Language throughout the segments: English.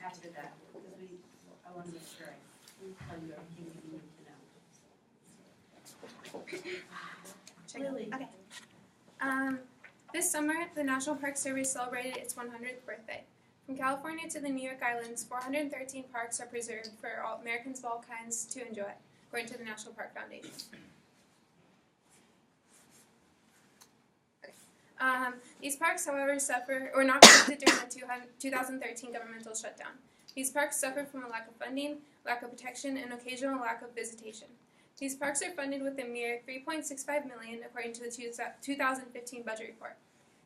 after that, because I want to make sure we tell you everything you need to know. Lily. Okay. This summer, the National Park Service celebrated its 100th birthday. From California to the New York Islands, 413 parks are preserved for all Americans of all kinds to enjoy, according to the National Park Foundation. These parks, however, suffer or not protected during the 2013 governmental shutdown. These parks suffer from a lack of funding, lack of protection, and occasional lack of visitation. These parks are funded with a mere $3.65 million, according to the 2015 budget report.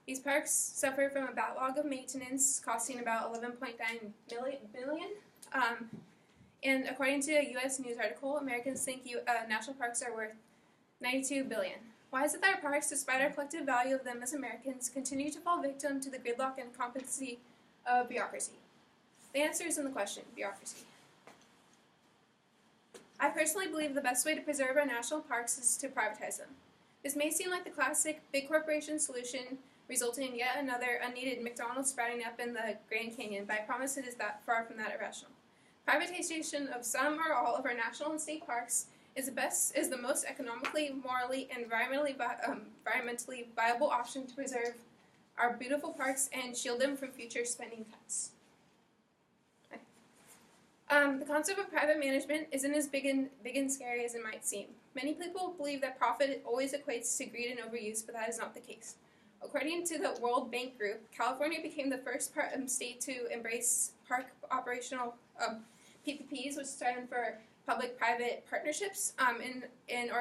These parks suffer from a backlog of maintenance, costing about $11.9 billion. And according to a U.S. News article, Americans think national parks are worth $92 billion. Why is it that our parks, despite our collective value of them as Americans, continue to fall victim to the gridlock and incompetency of bureaucracy? The answer is in the question: bureaucracy. I personally believe the best way to preserve our national parks is to privatize them. This may seem like the classic big corporation solution, resulting in yet another unneeded McDonald's sprouting up in the Grand Canyon, but I promise it is far from that irrational. Privatization of some or all of our national and state parks is the most economically, morally, and environmentally viable option to preserve our beautiful parks and shield them from future spending cuts. The concept of private management isn't as big and scary as it might seem. Many people believe that profit always equates to greed and overuse, but that is not the case. According to the World Bank Group, California became the first state to embrace park operational PPPs, which stand for public-private partnerships, in an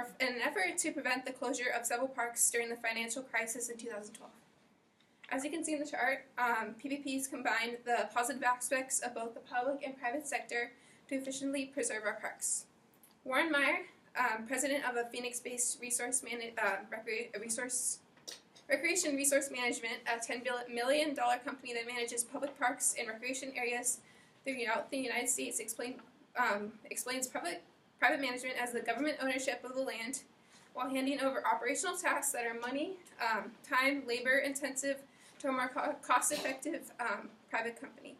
effort to prevent the closure of several parks during the financial crisis in 2012. As you can see in the chart, PPPs combine the positive aspects of both the public and private sector to efficiently preserve our parks. Warren Meyer, president of a Phoenix-based Recreation Resource Management, a $10 million company that manages public parks and recreation areas throughout the United States, explains private management as the government ownership of the land while handing over operational tasks that are money, time, labor-intensive to a more cost-effective private company.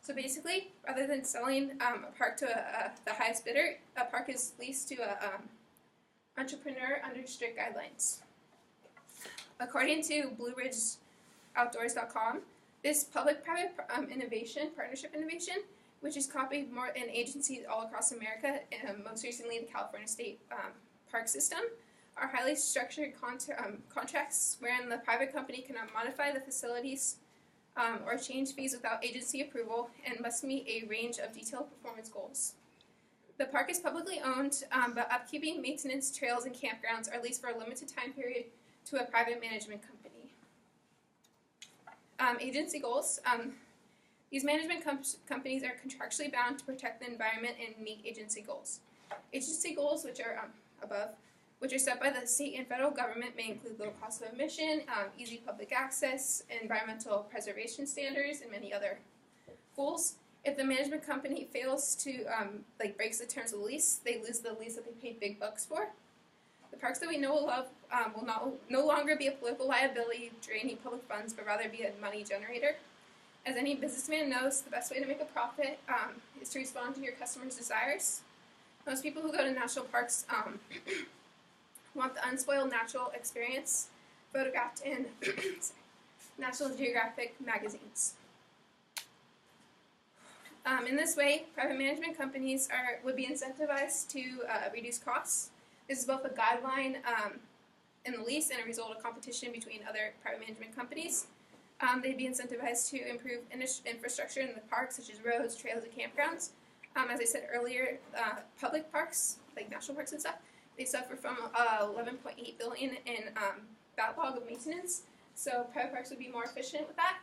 So basically, rather than selling a park to the highest bidder, a park is leased to an entrepreneur under strict guidelines. According to BlueRidgeOutdoors.com, this public-private partnership innovation, which is copied more in agencies all across America, and most recently the California State Park System, are highly structured contracts wherein the private company cannot modify the facilities or change fees without agency approval and must meet a range of detailed performance goals. The park is publicly owned, but upkeeping, maintenance, trails, and campgrounds are leased for a limited time period to a private management company. Agency goals. These management companies are contractually bound to protect the environment and meet agency goals. Agency goals, which are above, which are set by the state and federal government, may include low cost of admission, easy public access, environmental preservation standards, and many other goals. If the management company fails to, breaks the terms of the lease, they lose the lease that they paid big bucks for. The parks that we know and love will no longer be a political liability draining public funds, but rather be a money generator. As any businessman knows, the best way to make a profit is to respond to your customers' desires. Most people who go to national parks want the unspoiled natural experience photographed in National Geographic magazines. In this way, private management companies would be incentivized to reduce costs. This is both a guideline in the lease and a result of competition between other private management companies. They'd be incentivized to improve infrastructure in the parks, such as roads, trails, and campgrounds. As I said earlier, public parks, like national parks and stuff, they suffer from $11.8 billion in backlog of maintenance. So private parks would be more efficient with that.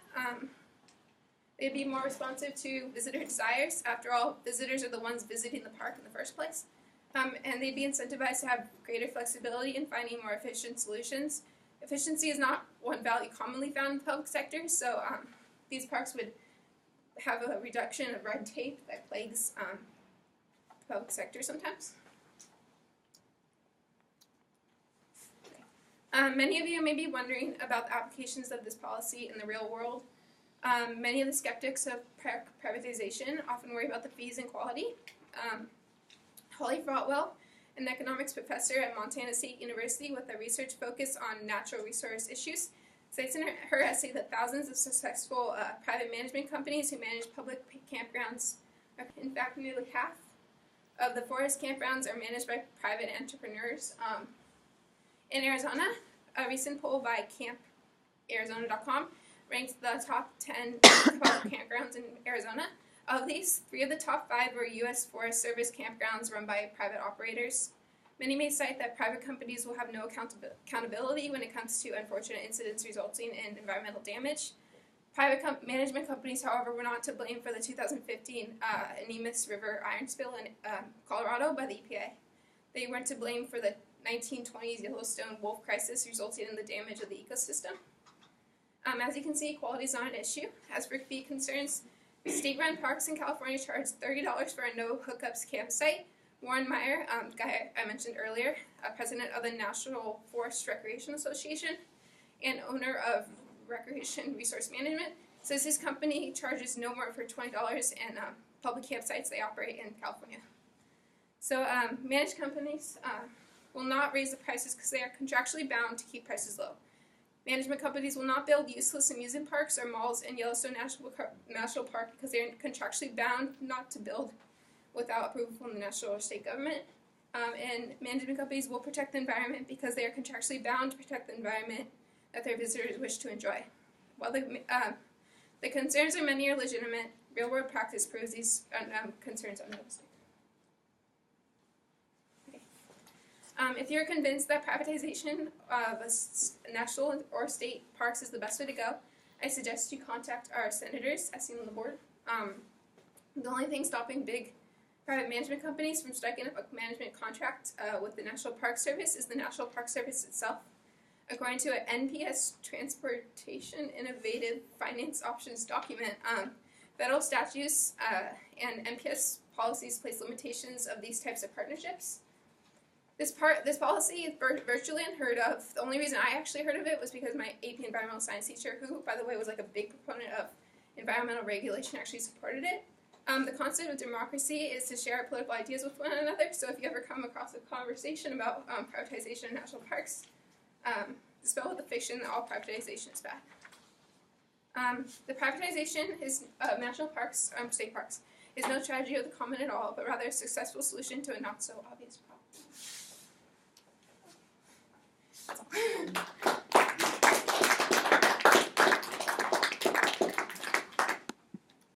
They'd be more responsive to visitor desires. After all, visitors are the ones visiting the park in the first place. And they'd be incentivized to have greater flexibility in finding more efficient solutions. Efficiency is not one value commonly found in the public sector, so these parks would have a reduction of red tape that plagues the public sector sometimes. Many of you may be wondering about the applications of this policy in the real world. Many of the skeptics of privatization often worry about the fees and quality. Holly Frotwell, an economics professor at Montana State University with a research focus on natural resource issues, cites in her essay that thousands of successful private management companies who manage public campgrounds, in fact, nearly half of the forest campgrounds are managed by private entrepreneurs. In Arizona, a recent poll by CampArizona.com ranked the top 10 public campgrounds in Arizona. Of these, 3 of the top 5 were U.S. Forest Service campgrounds run by private operators. Many may cite that private companies will have no accountability when it comes to unfortunate incidents resulting in environmental damage. Private management companies, however, were not to blame for the 2015 Nemus River iron spill in Colorado by the EPA. They weren't to blame for the 1920s Yellowstone wolf crisis resulting in the damage of the ecosystem. As you can see, quality is not an issue. As for fee concerns, state-run parks in California charge $30 for a no-hookups campsite. Warren Meyer, guy I mentioned earlier, president of the National Forest Recreation Association and owner of Recreation Resource Management, says his company charges no more for $20 in public campsites they operate in California. So managed companies will not raise the prices because they are contractually bound to keep prices low. Management companies will not build useless amusement parks or malls in Yellowstone National Park because they are contractually bound not to build without approval from the national or state government. And management companies will protect the environment because they are contractually bound to protect the environment that their visitors wish to enjoy. While the concerns of many are legitimate, real-world practice proves these concerns unrealistic. If you're convinced that privatization of national or state parks is the best way to go, I suggest you contact our senators, as seen on the board. The only thing stopping big private management companies from striking up a management contract with the National Park Service is the National Park Service itself. According to an NPS Transportation Innovative Finance Options document, federal statutes and NPS policies place limitations of these types of partnerships. This policy is virtually unheard of. The only reason I actually heard of it was because my AP Environmental Science teacher, who, by the way, was like a big proponent of environmental regulation, actually supported it. The concept of democracy is to share our political ideas with one another, so if you ever come across a conversation about privatization of national parks, dispel with the fiction that all privatization is bad. The privatization of national parks, state parks, is no tragedy of the common at all, but rather a successful solution to a not-so-obvious problem. That's all.